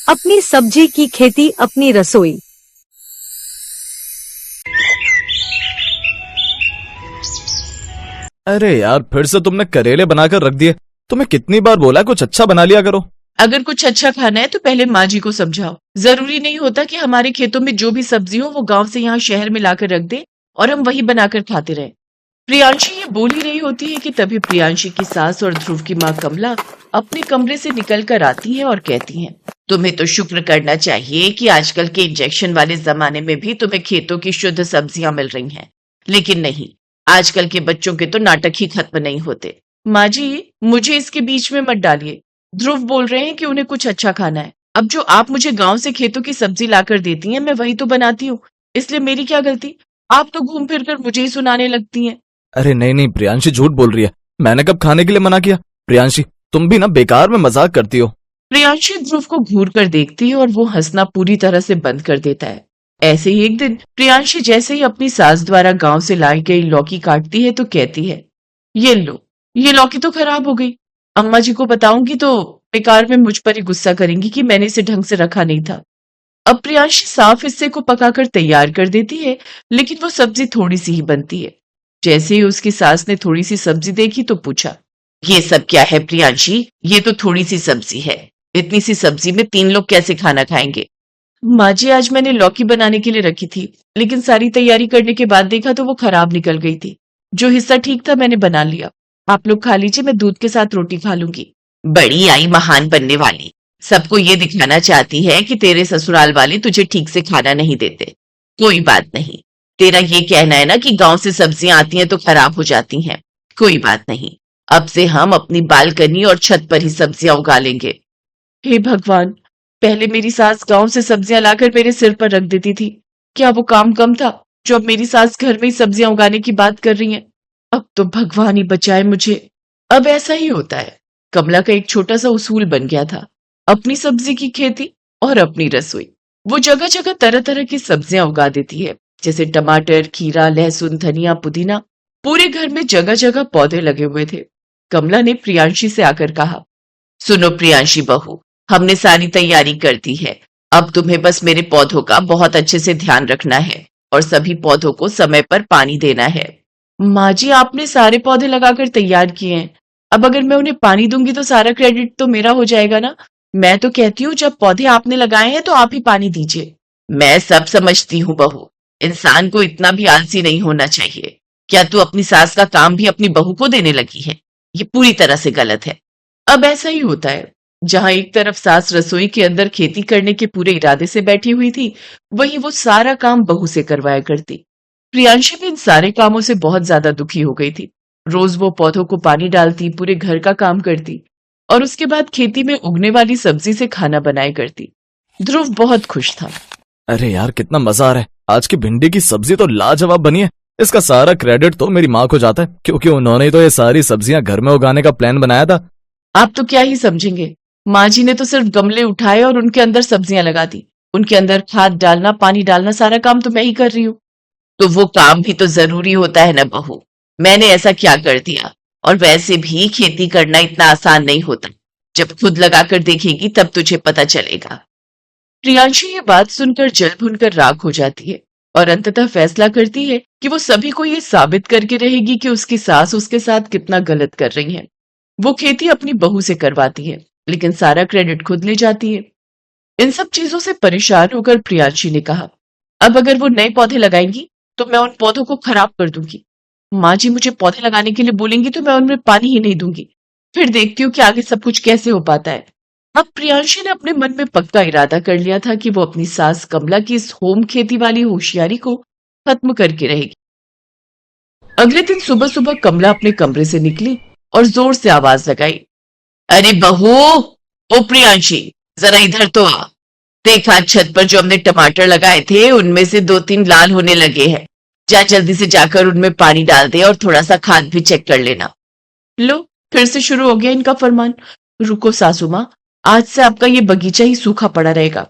अपनी सब्जी की खेती, अपनी रसोई। अरे यार, फिर से तुमने करेले बनाकर रख दिए। तुम्हें कितनी बार बोला कुछ अच्छा बना लिया करो। अगर कुछ अच्छा खाना है तो पहले माँ जी को समझाओ। जरूरी नहीं होता कि हमारे खेतों में जो भी सब्जी हो वो गांव से यहाँ शहर में लाकर रख दे और हम वही बनाकर खाते रहे। प्रियांशी ये बोल ही रही होती है कि तभी प्रियांशी की सास और ध्रुव की माँ कमला अपने कमरे से निकल कर आती है और कहती हैं, तुम्हें तो शुक्र करना चाहिए कि आजकल के इंजेक्शन वाले जमाने में भी तुम्हें खेतों की शुद्ध सब्जियां मिल रही हैं। लेकिन नहीं, आजकल के बच्चों के तो नाटक ही खत्म नहीं होते। माँ जी, मुझे इसके बीच में मत डालिए। ध्रुव बोल रहे हैं कि उन्हें कुछ अच्छा खाना है। अब जो आप मुझे गांव से खेतों की सब्जी लाकर देती हैं, मैं वही तो बनाती हूँ, इसलिए मेरी क्या गलती? आप तो घूम फिर कर मुझे ही सुनाने लगती हैं। अरे नहीं नहीं, प्रियांशी झूठ बोल रही है। मैंने कब खाने के लिए मना किया? प्रियांशी, तुम भी ना बेकार में मजाक करती हो। प्रियांशी ध्रुव को घूर कर देखती है और वो हंसना पूरी तरह से बंद कर देता है। ऐसे ही एक दिन प्रियांशी जैसे ही अपनी सास द्वारा गांव से लाई गई लौकी काटती है तो कहती है, ये लो, ये लौकी तो खराब हो गई। अम्मा जी को बताऊंगी तो बेकार में मुझ पर ही गुस्सा करेंगी कि मैंने इसे ढंग से रखा नहीं था। अब प्रियांशी साफ हिस्से को पकाकर तैयार कर देती है, लेकिन वो सब्जी थोड़ी सी ही बनती है। जैसे ही उसकी सास ने थोड़ी सी सब्जी देखी तो पूछा, ये सब क्या है प्रियांशी? ये तो थोड़ी सी सब्जी है। इतनी सी सब्जी में 3 लोग कैसे खाना खाएंगे? माँ जी, आज मैंने लौकी बनाने के लिए रखी थी, लेकिन सारी तैयारी करने के बाद देखा तो वो खराब निकल गई थी। जो हिस्सा ठीक था मैंने बना लिया। आप लोग खा लीजिए, मैं दूध के साथ रोटी खा लूंगी। बड़ी आई महान बनने वाली, सबको ये दिखाना चाहती है कि तेरे ससुराल वाले तुझे ठीक से खाना नहीं देते। कोई बात नहीं, तेरा ये कहना है ना कि गांव से सब्जियां आती हैं तो खराब हो जाती हैं। कोई बात नहीं, अब से हम अपनी बालकनी और छत पर ही सब्जियां उगा लेंगे। हे भगवान, पहले मेरी सास गांव से सब्जियां लाकर मेरे सिर पर रख देती थी। क्या वो काम कम था जो अब मेरी सास घर में ही सब्जियां उगाने की बात कर रही है? अब तो भगवान ही बचाए मुझे। अब ऐसा ही होता है। कमला का एक छोटा सा उसूल बन गया था, अपनी सब्जी की खेती और अपनी रसोई। वो जगह जगह तरह तरह की सब्जियां उगा देती है, जैसे टमाटर, खीरा, लहसुन, धनिया, पुदीना। पूरे घर में जगह जगह पौधे लगे हुए थे। कमला ने प्रियांशी से आकर कहा, सुनो प्रियांशी बहू, हमने सारी तैयारी कर दी है। अब तुम्हें बस मेरे पौधों का बहुत अच्छे से ध्यान रखना है और सभी पौधों को समय पर पानी देना है। माँ जी, आपने सारे पौधे लगाकर तैयार किए हैं। अब अगर मैं उन्हें पानी दूंगी तो सारा क्रेडिट तो मेरा हो जाएगा ना। मैं तो कहती हूँ जब पौधे आपने लगाए हैं तो आप ही पानी दीजिए। मैं सब समझती हूँ बहू, इंसान को इतना भी आलसी नहीं होना चाहिए। क्या तू अपनी सास का काम भी अपनी बहू को देने लगी है? ये पूरी तरह से गलत है। अब ऐसा ही होता है, जहां एक तरफ सास रसोई के अंदर खेती करने के पूरे इरादे से बैठी हुई थी, वहीं वो सारा काम बहू से करवाया करती। प्रियांशी भी इन सारे कामों से बहुत ज्यादा दुखी हो गई थी। रोज वो पौधों को पानी डालती, पूरे घर का काम करती और उसके बाद खेती में उगने वाली सब्जी से खाना बनाया करती। ध्रुव बहुत खुश था। अरे यार, कितना मजा आ रहा है। आज की भिंडी की सब्जी तो लाजवाब बनी है। इसका सारा क्रेडिट तो मेरी माँ को जाता है, क्योंकि उन्होंने तो ये सारी सब्जियां घर में उगाने का प्लान बनाया था। आप तो क्या ही समझेंगे, माँ जी ने तो सिर्फ गमले उठाए और उनके अंदर सब्जियां लगा दी। उनके अंदर खाद डालना, पानी डालना, सारा काम तो मैं ही कर रही हूँ। तो वो काम भी तो जरूरी होता है ना बहू। मैंने ऐसा क्या कर दिया? और वैसे भी खेती करना इतना आसान नहीं होता। जब खुद लगाकर देखेगी तब तुझे पता चलेगा। प्रियांशी ये बात सुनकर जल भुनकर राख हो जाती है और अंततः फैसला करती है कि वो सभी को ये साबित करके रहेगी कि उसकी सास उसके साथ कितना गलत कर रही है। वो खेती अपनी बहू से करवाती है, लेकिन सारा क्रेडिट खुद ले जाती है। इन सब चीजों से परेशान होकर प्रियांशी ने कहा, अब अगर वो नए पौधे लगाएंगी तो मैं उन पौधों को खराब कर दूंगी। माँ जी मुझे पौधे लगाने के लिए बोलेंगी तो मैं उनमें पानी ही नहीं दूंगी। फिर देखती हूँ कि आगे सब कुछ कैसे हो पाता है। अब प्रियांशी ने अपने मन में पक्का इरादा कर लिया था कि वो अपनी सास कमला की इस होम खेती वाली होशियारी को खत्म करके रहेगी। अगले दिन सुबह सुबह कमला अपने कमरे से निकली और जोर से आवाज लगाई, अरे बहू, ओ प्रियांशी, जरा इधर तो आ। देखा छत पर जो हमने टमाटर लगाए थे उनमें से 2-3 लाल होने लगे हैं। जा जल्दी से जाकर उनमें पानी डाल दे और थोड़ा सा खाद भी चेक कर लेना। लो, फिर से शुरू हो गया इनका फरमान। रुको सासू माँ, आज से आपका ये बगीचा ही सूखा पड़ा रहेगा।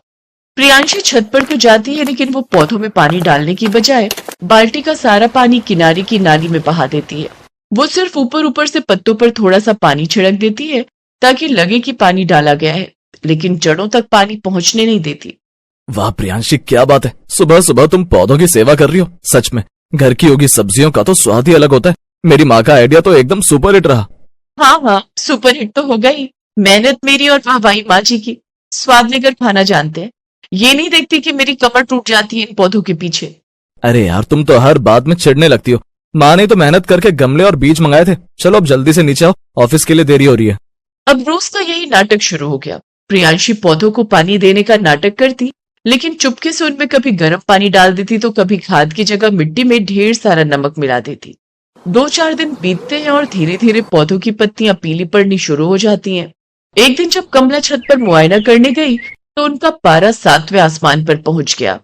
प्रियांशी छत पर तो जाती है, लेकिन वो पौधों में पानी डालने की बजाय बाल्टी का सारा पानी किनारे की नाली में बहा देती है। वो सिर्फ ऊपर ऊपर से पत्तों पर थोड़ा सा पानी छिड़क देती है ताकि लगे कि पानी डाला गया है। लेकिन जड़ों तक पानी पहुंचने नहीं देती। वाह प्रियांशी, क्या बात है, सुबह सुबह तुम पौधों की सेवा कर रही हो। सच में घर की उगी सब्जियों का तो स्वाद ही अलग होता है। मेरी माँ का आइडिया तो एकदम सुपर हिट रहा। हाँ हाँ, सुपर हिट तो हो गई। मेहनत मेरी और वाहवाही माँ जी की। स्वाद लेकर खाना जानते हैं, ये नहीं देखती कि मेरी कमर टूट जाती है इन पौधों के पीछे। अरे यार, तुम तो हर बात में चिढ़ने लगती हो। माँ ने तो मेहनत करके गमले और बीज मंगाए थे। चलो अब जल्दी से नीचे आओ, ऑफिस के लिए देरी हो रही है। अब रोज का यही नाटक शुरू हो गया। प्रियांशी पौधों को पानी देने का नाटक करती, लेकिन चुपके से उनमें कभी गर्म पानी डाल देती तो कभी खाद की जगह मिट्टी में ढेर सारा नमक मिला देती। 2-4 दिन बीतते हैं और धीरे धीरे पौधों की पत्तियां पीली पड़नी शुरू हो जाती हैं। एक दिन जब कमला छत पर मुआयना करने गई तो उनका पारा 7वें आसमान पर पहुंच गया।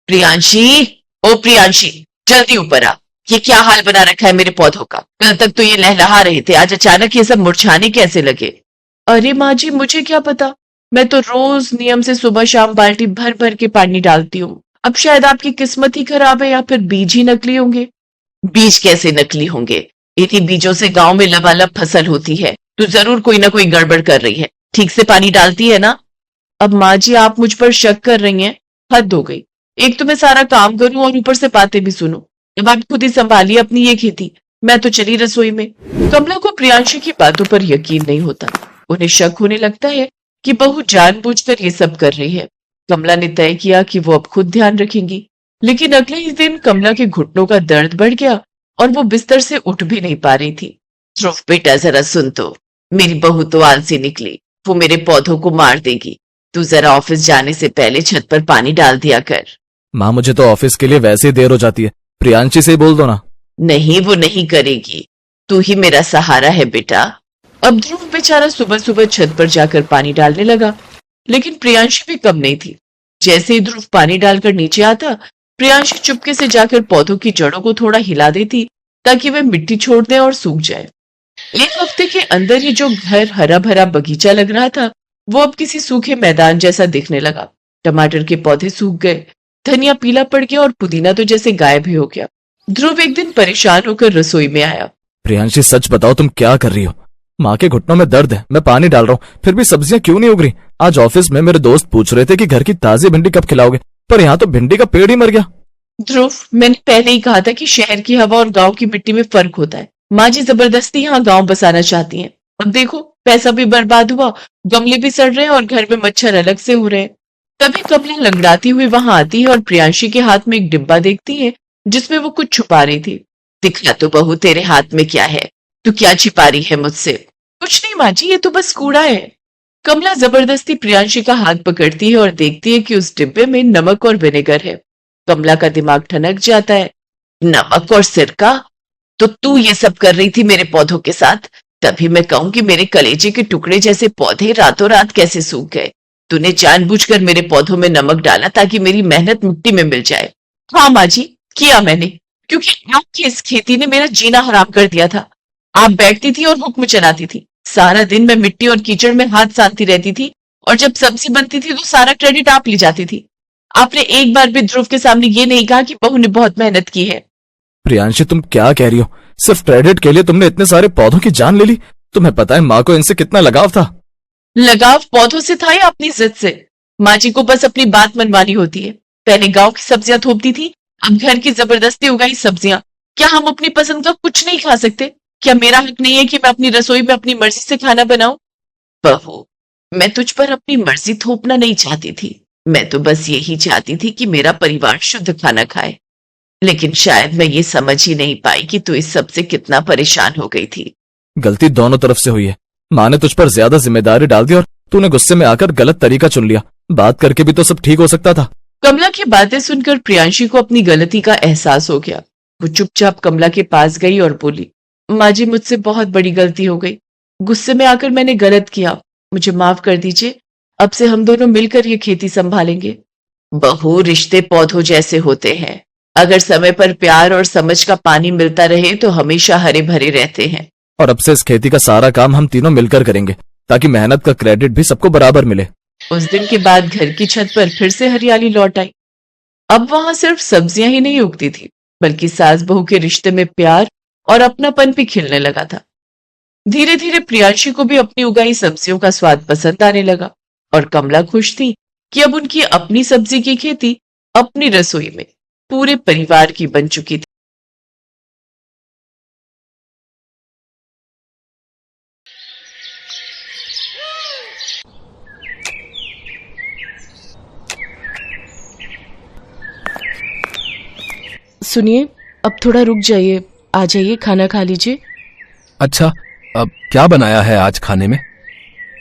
प्रियांशी, ओ प्रियांशी, जल्दी ऊपर आ। ये क्या हाल बना रखा है मेरे पौधों का? कल तक तो ये लहलहा रहे थे, आज अचानक ये सब मुरझाने कैसे लगे? अरे माँ जी, मुझे क्या पता, मैं तो रोज नियम से सुबह शाम बाल्टी भर भर के पानी डालती हूँ। अब शायद आपकी किस्मत ही खराब है या फिर बीज ही नकली होंगे। बीज कैसे नकली होंगे? इन्हीं बीजों से गांव में लबालब फसल होती है। तू जरूर कोई ना कोई गड़बड़ कर रही है। ठीक से पानी डालती है ना? अब माँ जी, आप मुझ पर शक कर रही हैं, हद हो गई। एक तो मैं सारा काम करूं और ऊपर से बातें भी सुनूं। अब आप खुद ही संभालिए अपनी ये खेती, मैं तो चली रसोई में। कमला को प्रियांशी की बातों पर यकीन नहीं होता। उन्हें शक होने लगता है कि बहू जानबूझकर ये सब कर रही है। कमला ने तय किया कि वो अब खुद ध्यान रखेंगी, लेकिन अगले ही दिन कमला के घुटनों का दर्द बढ़ गया और वो बिस्तर से उठ भी नहीं पा रही थी। ध्रुव बेटा, जरा सुन तो, मेरी बहू तो आलसी निकली, वो मेरे पौधों को मार देगी। तू जरा ऑफिस जाने से पहले छत पर पानी डाल दिया कर। माँ, मुझे तो ऑफिस के लिए वैसे ही देर हो जाती है, प्रियांशी से ही बोल दो ना। नहीं, वो नहीं करेगी, तू ही मेरा सहारा है बेटा। अब ध्रुव बेचारा सुबह सुबह छत पर जाकर पानी डालने लगा, लेकिन प्रियांशी भी कम नहीं थी। जैसे ही ध्रुव पानी डालकर नीचे आता, प्रियांशी चुपके से जाकर पौधों की जड़ों को थोड़ा हिला देती ताकि वे मिट्टी छोड़ दें और सूख जाए। एक हफ्ते के अंदर ही जो घर हरा भरा बगीचा लग रहा था, वो अब किसी सूखे मैदान जैसा दिखने लगा। टमाटर के पौधे सूख गए, धनिया पीला पड़ गया और पुदीना तो जैसे गायब ही हो गया। ध्रुव एक दिन परेशान होकर रसोई में आया। प्रियांशी, सच बताओ तुम क्या कर रही हो? माँ के घुटनों में दर्द है, मैं पानी डाल रहा हूँ, फिर भी सब्जियां क्यों नहीं उग रही? आज ऑफिस में मेरे दोस्त पूछ रहे थे कि घर की ताजी भिंडी कब खिलाओगे, पर यहाँ तो भिंडी का पेड़ ही मर गया। ध्रुव, मैंने पहले ही कहा था कि शहर की हवा और गांव की मिट्टी में फर्क होता है। माँ जी जबरदस्ती यहाँ गांव बसाना चाहती हैं। अब देखो, पैसा भी बर्बाद हुआ, गमले भी सड़ रहे हैं और घर में मच्छर अलग से हो रहे हैं। तभी कमला लंगड़ाती हुई वहां आती है और प्रियांशी के हाथ में एक डिब्बा देखती है जिसमें वो कुछ छुपा रही थी। दिखला तो बहू, तेरे हाथ में क्या है? तू क्या छिपा रही है मुझसे? कुछ नहीं माँ जी, ये तो बस कूड़ा है। कमला जबरदस्ती प्रियांशी का हाथ पकड़ती है और देखती है कि उस डिब्बे में नमक और विनेगर है। कमला का दिमाग ठनक जाता है। नमक और सिरका? तो तू ये सब कर रही थी मेरे पौधों के साथ? तभी मैं कहूं कि मेरे कलेजे के टुकड़े जैसे पौधे रातों रात कैसे सूख गए। तूने जानबूझकर मेरे पौधों में नमक डाला ताकि मेरी मेहनत मिट्टी में मिल जाए। हाँ माँ जी, किया मैंने, क्योंकि आपकी इस खेती ने मेरा जीना हराम कर दिया था। आप बैठती थी और हुक्म चलाती थी। सारा दिन मैं मिट्टी और कीचड़ में हाथ सानती रहती थी और जब सब्जी बनती थी तो सारा क्रेडिट आप ले जाती थी। आपने एक बार भी ध्रुव के सामने ये नहीं कहा कि बहू ने बहुत मेहनत की है। प्रियांशी, तुम क्या कह रही हो? सिर्फ क्रेडिट के लिए तुमने इतने सारे पौधों की जान ले ली? तुम्हें पता है माँ को इनसे कितना लगाव था? लगाव पौधों से था या अपनी जिद से? माँ जी को बस अपनी बात मनवानी होती है। पहले गांव की सब्जियां थोपती थी, अब घर की जबरदस्ती उगाई सब्जियां। क्या हम अपनी पसंद का कुछ नहीं खा सकते? क्या मेरा हक नहीं है कि मैं अपनी रसोई में अपनी मर्जी से खाना बनाऊं? बहू, मैं तुझ पर अपनी मर्जी थोपना नहीं चाहती थी। मैं तो बस यही चाहती थी कि मेरा परिवार शुद्ध खाना खाए। लेकिन शायद मैं ये समझ ही नहीं पाई कि तू इस सब से कितना परेशान हो गई थी। गलती दोनों तरफ से हुई है। माँ ने तुझ पर ज्यादा जिम्मेदारी डाल दी और तूने गुस्से में आकर गलत तरीका चुन लिया। बात करके भी तो सब ठीक हो सकता था। कमला की बातें सुनकर प्रियांशी को अपनी गलती का एहसास हो गया। वो चुपचाप कमला के पास गई और बोली, माँ जी, मुझसे बहुत बड़ी गलती हो गई। गुस्से में आकर मैंने गलत किया, मुझे माफ कर दीजिए। अब से हम दोनों मिलकर ये खेती संभालेंगे। बहू, रिश्ते पौधों जैसे होते हैं। अगर समय पर प्यार और समझ का पानी मिलता रहे तो हमेशा हरे भरे रहते हैं। और अब से इस खेती का सारा काम हम तीनों मिलकर करेंगे ताकि मेहनत का क्रेडिट भी सबको बराबर मिले। उस दिन के बाद घर की छत पर फिर से हरियाली लौट आई। अब वहां सिर्फ सब्जियां ही नहीं उगती थी, बल्कि सास बहू के रिश्ते में प्यार और अपनापन भी खिलने लगा था। धीरे धीरे प्रियांशी को भी अपनी उगाई सब्जियों का स्वाद पसंद आने लगा और कमला खुश थी कि अब उनकी अपनी सब्जी की खेती अपनी रसोई में पूरे परिवार की बन चुकी थी। सुनिए, अब थोड़ा रुक जाइए, आ जाइए, खाना खा लीजिए। अच्छा, अब क्या बनाया है आज खाने में?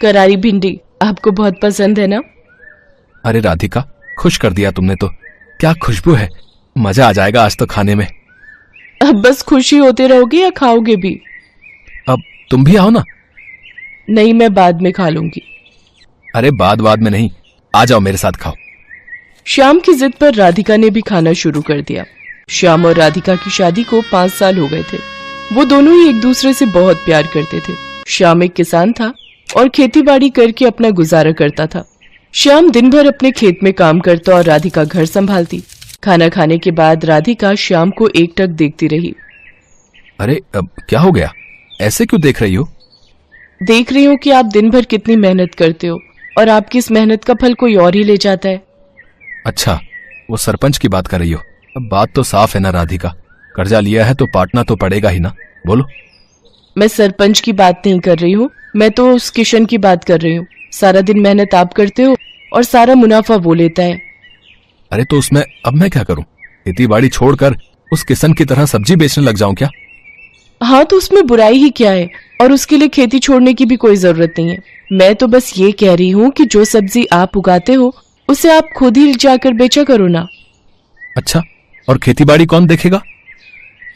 करारी भिंडी आपको बहुत पसंद है ना? अरे राधिका, खुश कर दिया तुमने तो। क्या खुशबू है, मजा आ जाएगा आज तो खाने में। अब बस खुशी होते रहोगे या खाओगे भी? अब तुम भी आओ ना। नहीं, मैं बाद में खा लूंगी। अरे बाद में नहीं, आ जाओ मेरे साथ खाओ। श्याम की जिद पर राधिका ने भी खाना शुरू कर दिया। श्याम और राधिका की शादी को 5 साल हो गए थे। वो दोनों ही एक दूसरे से बहुत प्यार करते थे। श्याम एक किसान था और खेतीबाड़ी करके अपना गुजारा करता था। श्याम दिन भर अपने खेत में काम करता और राधिका घर संभालती। खाना खाने के बाद राधिका श्याम को एकटक देखती रही। अरे अब क्या हो गया, ऐसे क्यों देख रही हो? देख रही हूँ कि आप दिन भर कितनी मेहनत करते हो और आपकी इस मेहनत का फल कोई और ही ले जाता है। अच्छा, वो सरपंच की बात कर रही हो। अब बात तो साफ है ना राधिका, कर्जा लिया है तो पाटना तो पड़ेगा ही ना। बोलो। मैं सरपंच की बात नहीं कर रही हूँ, मैं तो उस किशन की बात कर रही हूँ। सारा दिन मेहनत आप करते हो और सारा मुनाफा वो लेता है। अरे तो उसमें अब मैं क्या करूं? खेती बाड़ी छोड़कर उस किशन की तरह सब्जी बेचने लग जाऊं क्या? हाँ, तो उसमें बुराई ही क्या है, और उसके लिए खेती छोड़ने की भी कोई जरूरत नहीं है। मैं तो बस ये कह रही हूँ कि जो सब्जी आप उगाते हो उसे आप खुद ही जाकर बेचा करो ना। अच्छा, और खेती बाड़ी कौन देखेगा?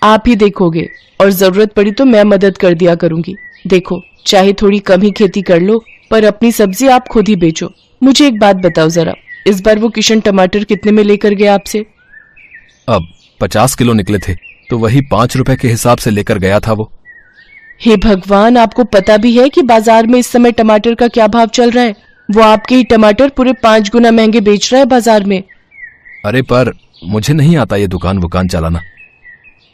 आप ही देखोगे, और जरूरत पड़ी तो मैं मदद कर दिया करूंगी। देखो, चाहे थोड़ी कम ही खेती कर लो, पर अपनी सब्जी आप खुद ही बेचो। मुझे एक बात बताओ जरा, इस बार वो किशन टमाटर कितने में लेकर गया आपसे? अब 50 किलो निकले थे, तो वही 5 रुपए के हिसाब से लेकर गया था वो। हे भगवान, आपको पता भी है कि बाजार में इस समय टमाटर का क्या भाव चल रहा है? वो आपके ही टमाटर पूरे 5 गुना महंगे बेच रहा है बाजार में। अरे पर मुझे नहीं आता ये दुकान चलाना।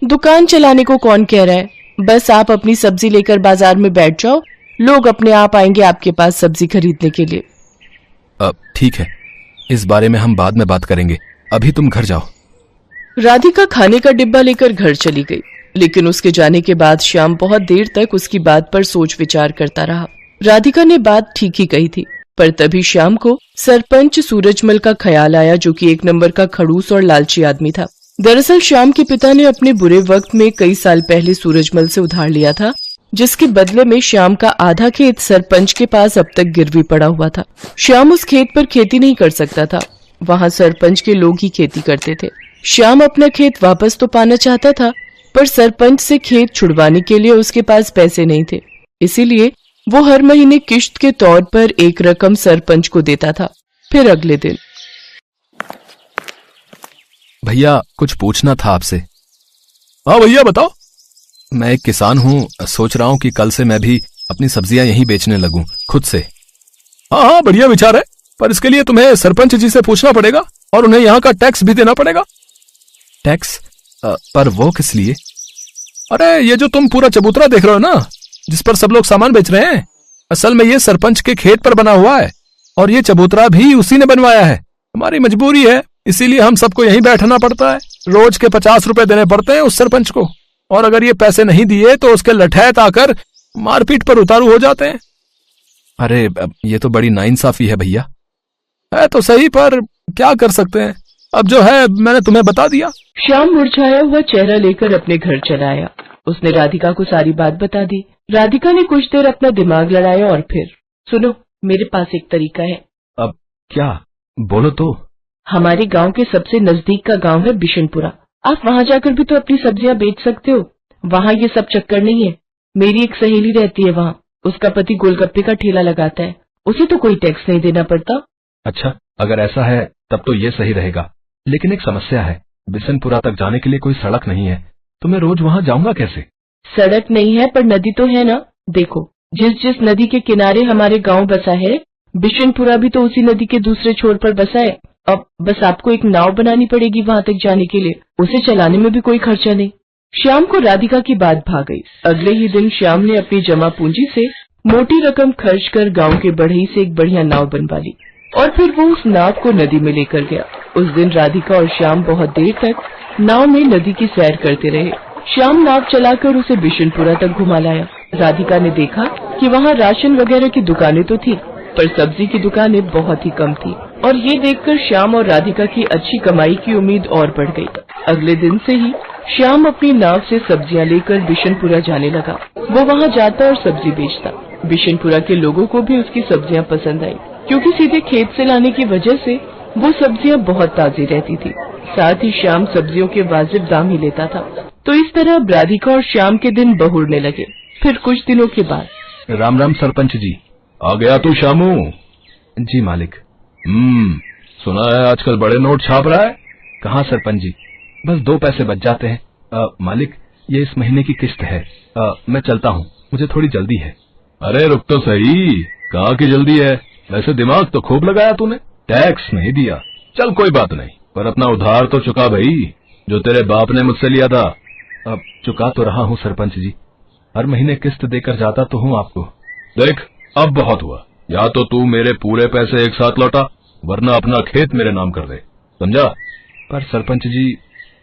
दुकान चलाने को कौन कह रहा है? बस आप अपनी सब्जी लेकर बाजार में बैठ जाओ, लोग अपने आप आएंगे आपके पास सब्जी खरीदने के लिए। अब ठीक है, इस बारे में हम बाद में बात करेंगे, अभी तुम घर जाओ। राधिका खाने का डिब्बा लेकर घर चली गई, लेकिन उसके जाने के बाद श्याम बहुत देर तक उसकी बात पर सोच विचार करता रहा। राधिका ने बात ठीक ही कही थी, पर तभी श्याम को सरपंच सूरजमल का ख्याल आया, जो कि 1 नंबर का खड़ूस और लालची आदमी था। दरअसल श्याम के पिता ने अपने बुरे वक्त में कई साल पहले सूरजमल से उधार लिया था, जिसके बदले में श्याम का आधा खेत सरपंच के पास अब तक गिरवी पड़ा हुआ था। श्याम उस खेत पर खेती नहीं कर सकता था, वहाँ सरपंच के लोग ही खेती करते थे। श्याम अपना खेत वापस तो पाना चाहता था, पर सरपंच से खेत छुड़वाने के लिए उसके पास पैसे नहीं थे। इसीलिए वो हर महीने किश्त के तौर पर एक रकम सरपंच को देता था। फिर अगले दिन, भैया कुछ पूछना था आपसे। हाँ भैया बताओ। मैं एक किसान हूँ, सोच रहा हूँ कि कल से मैं भी अपनी सब्जियां यहीं बेचने लगूं खुद से। हाँ, बढ़िया विचार है, पर इसके लिए तुम्हें सरपंच जी से पूछना पड़ेगा और उन्हें यहाँ का टैक्स भी देना पड़ेगा। टैक्स? पर वो किस लिए? अरे ये जो तुम पूरा चबूतरा देख रहे हो ना, जिस पर सब लोग सामान बेच रहे हैं, असल में ये सरपंच के खेत पर बना हुआ है, और ये चबूतरा भी उसी ने बनवाया है। हमारी मजबूरी है, इसीलिए हम सबको यहीं बैठना पड़ता है। रोज के 50 रुपए देने पड़ते हैं उस सरपंच को, और अगर ये पैसे नहीं दिए तो उसके लठैत आकर मारपीट पर उतारू हो जाते हैं। अरे ये तो बड़ी नाइंसाफी है भैया। है तो सही, पर क्या कर सकते हैं, अब जो है मैंने तुम्हें बता दिया। श्याम मुरझाया हुआ चेहरा लेकर अपने घर चला आया। उसने राधिका को सारी बात बता दी। राधिका ने कुछ देर अपना दिमाग लड़ाया और फिर, सुनो, मेरे पास एक तरीका है। अब क्या? बोलो तो। हमारे गांव के सबसे नजदीक का गांव है बिशनपुरा। आप वहां जाकर भी तो अपनी सब्जियां बेच सकते हो। वहां ये सब चक्कर नहीं है। मेरी एक सहेली रहती है वहाँ, उसका पति गोलगप्पे का ठेला लगाता है, उसे तो कोई टैक्स नहीं देना पड़ता। अच्छा, अगर ऐसा है तब तो ये सही रहेगा, लेकिन एक समस्या है, बिशनपुरा तक जाने के लिए कोई सड़क नहीं है, तो मैं रोज वहाँ जाऊंगा कैसे? सड़क नहीं है पर नदी तो है ना। देखो, जिस नदी के किनारे हमारे गांव बसा है, बिशनपुरा भी तो उसी नदी के दूसरे छोर पर बसा है। अब बस आपको एक नाव बनानी पड़ेगी वहां तक जाने के लिए, उसे चलाने में भी कोई खर्चा नहीं। श्याम को राधिका की बात भा गई। अगले ही दिन श्याम ने अपनी जमा पूंजी से मोटी रकम खर्च कर गांव के बढ़ई से एक बढ़िया नाव बनवा ली और फिर वो उस नाव को नदी में लेकर गया। उस दिन राधिका और श्याम बहुत देर तक नाव में नदी की सैर करते रहे। श्याम नाव चलाकर उसे बिशनपुरा तक घुमा लाया। राधिका ने देखा कि वहाँ राशन वगैरह की दुकानें तो थी, पर सब्जी की दुकानें बहुत ही कम थी और ये देखकर श्याम और राधिका की अच्छी कमाई की उम्मीद और बढ़ गई। अगले दिन से ही श्याम अपनी नाव से सब्जियां लेकर बिशनपुरा जाने लगा। वो वहाँ जाता और सब्जी बेचता। बिशनपुरा के लोगों को भी उसकी सब्जियां पसंद आई, क्योंकि सीधे खेत से लाने की वजह से वो सब्जियां बहुत ताजी रहती थी। साथ ही श्याम सब्जियों के वाजिब दाम ही लेता था। तो इस तरह राधिका और श्याम के दिन बहुरने लगे। फिर कुछ दिनों के बाद राम राम सरपंच जी। आ गया तू शामू? जी मालिक। सुना है आजकल बड़े नोट छाप रहा है। कहाँ सरपंच जी, बस 2 पैसे बच जाते हैं। मालिक, ये इस महीने की किस्त है। मैं चलता हूँ, मुझे थोड़ी जल्दी है। अरे रुक तो सही, कहाँ की जल्दी है? वैसे दिमाग तो खूब लगाया तूने, टैक्स नहीं दिया। चल कोई बात नहीं, पर अपना उधार तो चुका भाई, जो तेरे बाप ने मुझसे लिया था। अब चुका तो रहा हूँ सरपंच जी, हर महीने किस्त देकर जाता तो हूँ आपको। देख, अब बहुत हुआ, या तो तू मेरे पूरे पैसे एक साथ लौटा, वरना अपना खेत मेरे नाम कर दे, समझा? पर सरपंच जी,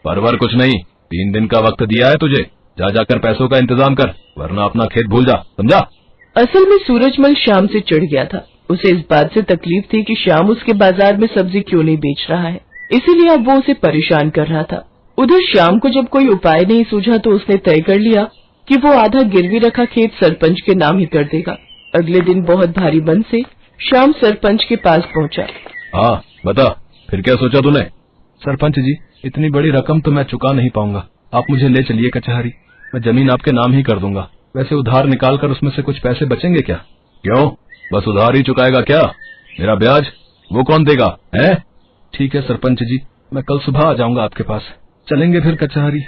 परवर कुछ नहीं, 3 दिन का वक्त दिया है तुझे, जा जाकर पैसों का इंतजाम कर, वरना अपना खेत भूल जा, समझा? असल में सूरजमल श्याम से चिढ़ गया था। उसे इस बात से तकलीफ थी कि श्याम उसके बाजार में सब्जी क्यों नहीं बेच रहा है, इसीलिए अब वो उसे परेशान कर रहा था। उधर श्याम को जब कोई उपाय नहीं सूझा तो उसने तय कर लिया कि वो आधा गिरवी रखा खेत सरपंच के नाम ही कर देगा। अगले दिन बहुत भारी मन से श्याम सरपंच के पास पहुंचा। हाँ बता, फिर क्या सोचा तूने? सरपंच जी, इतनी बड़ी रकम तो मैं चुका नहीं पाऊंगा, आप मुझे ले चलिए कचहरी, मैं जमीन आपके नाम ही कर दूंगा। वैसे उधार निकाल कर उसमें से कुछ पैसे बचेंगे क्या? क्यों, बस उधार ही चुकाएगा क्या? मेरा ब्याज वो कौन देगा है? ठीक है सरपंच जी, मैं कल सुबह आ जाऊंगा आपके पास, चलेंगे फिर कचहरी।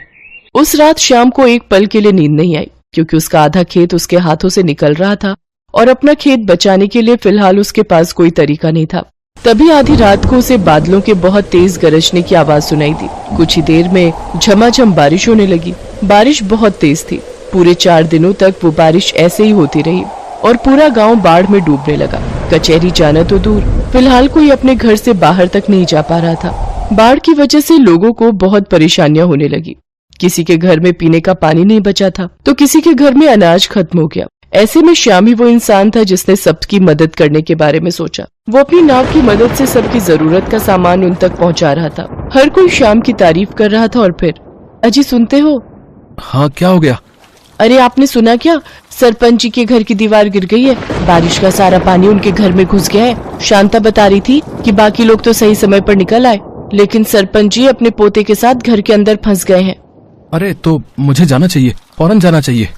उस रात श्याम को एक पल के लिए नींद नहीं आई, क्योंकि उसका आधा खेत उसके हाथों से निकल रहा था और अपना खेत बचाने के लिए फिलहाल उसके पास कोई तरीका नहीं था। तभी आधी रात को उसे बादलों के बहुत तेज गरजने की आवाज सुनाई दी। कुछ ही देर में झमाझम बारिश होने लगी। बारिश बहुत तेज थी। पूरे 4 दिनों तक वो बारिश ऐसे ही होती रही और पूरा गांव बाढ़ में डूबने लगा। कचहरी जाना तो दूर, फिलहाल कोई अपने घर से बाहर तक नहीं जा पा रहा था। बाढ़ की वजह से लोगों को बहुत परेशानियां होने लगी। किसी के घर में पीने का पानी नहीं बचा था, तो किसी के घर में अनाज खत्म हो गया। ऐसे में श्याम ही वो इंसान था जिसने सबकी मदद करने के बारे में सोचा। वो अपनी नाव की मदद से सबकी जरूरत का सामान उन तक पहुंचा रहा था। हर कोई श्याम की तारीफ कर रहा था। और फिर, अजी सुनते हो? हाँ, क्या हो गया? अरे आपने सुना क्या, सरपंच जी के घर की दीवार गिर गई है। बारिश का सारा पानी उनके घर में घुस गया है। शांता बता रही थी कि बाकी लोग तो सही समय पर निकल आए, लेकिन सरपंच जी अपने पोते के साथ घर के अंदर फंस गए हैं। अरे तो मुझे जाना चाहिए, फौरन जाना चाहिए।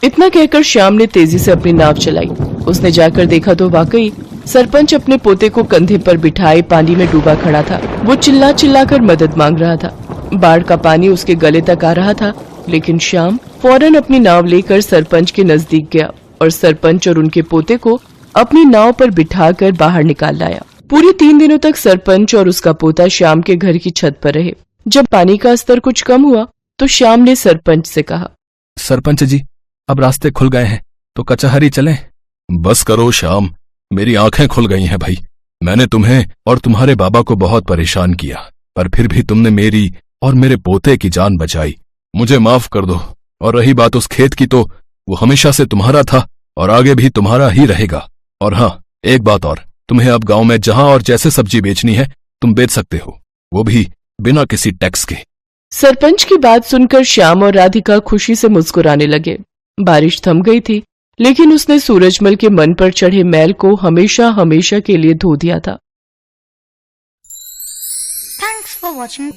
इतना कहकर श्याम ने तेजी से अपनी नाव चलाई। उसने जाकर देखा तो वाकई सरपंच अपने पोते को कंधे पर बिठाए पानी में डूबा खड़ा था। वो चिल्ला चिल्ला कर मदद मांग रहा था। बाढ़ का पानी उसके गले तक आ रहा था, लेकिन श्याम फौरन अपनी नाव लेकर सरपंच के नजदीक गया और सरपंच और उनके पोते को अपनी नाव पर बिठाकर बाहर निकाल लाया। पूरे 3 दिनों तक सरपंच और उसका पोता श्याम के घर की छत पर रहे। जब पानी का स्तर कुछ कम हुआ तो श्याम ने सरपंच से कहा, सरपंच जी, अब रास्ते खुल गए हैं तो कचहरी चलें। बस करो श्याम, मेरी आंखें खुल गई हैं भाई। मैंने तुम्हें और तुम्हारे बाबा को बहुत परेशान किया, पर फिर भी तुमने मेरी और मेरे पोते की जान बचाई। मुझे माफ कर दो। और रही बात उस खेत की, तो वो हमेशा से तुम्हारा था और आगे भी तुम्हारा ही रहेगा। और हाँ, एक बात और, तुम्हें अब गांव में जहां और जैसे सब्जी बेचनी है तुम बेच सकते हो, वो भी बिना किसी टैक्स के। सरपंच की बात सुनकर श्याम और राधिका खुशी से मुस्कुराने लगे। बारिश थम गई थी, लेकिन उसने सूरजमल के मन पर चढ़े मैल को हमेशा हमेशा के लिए धो दिया था। Thanks for watching.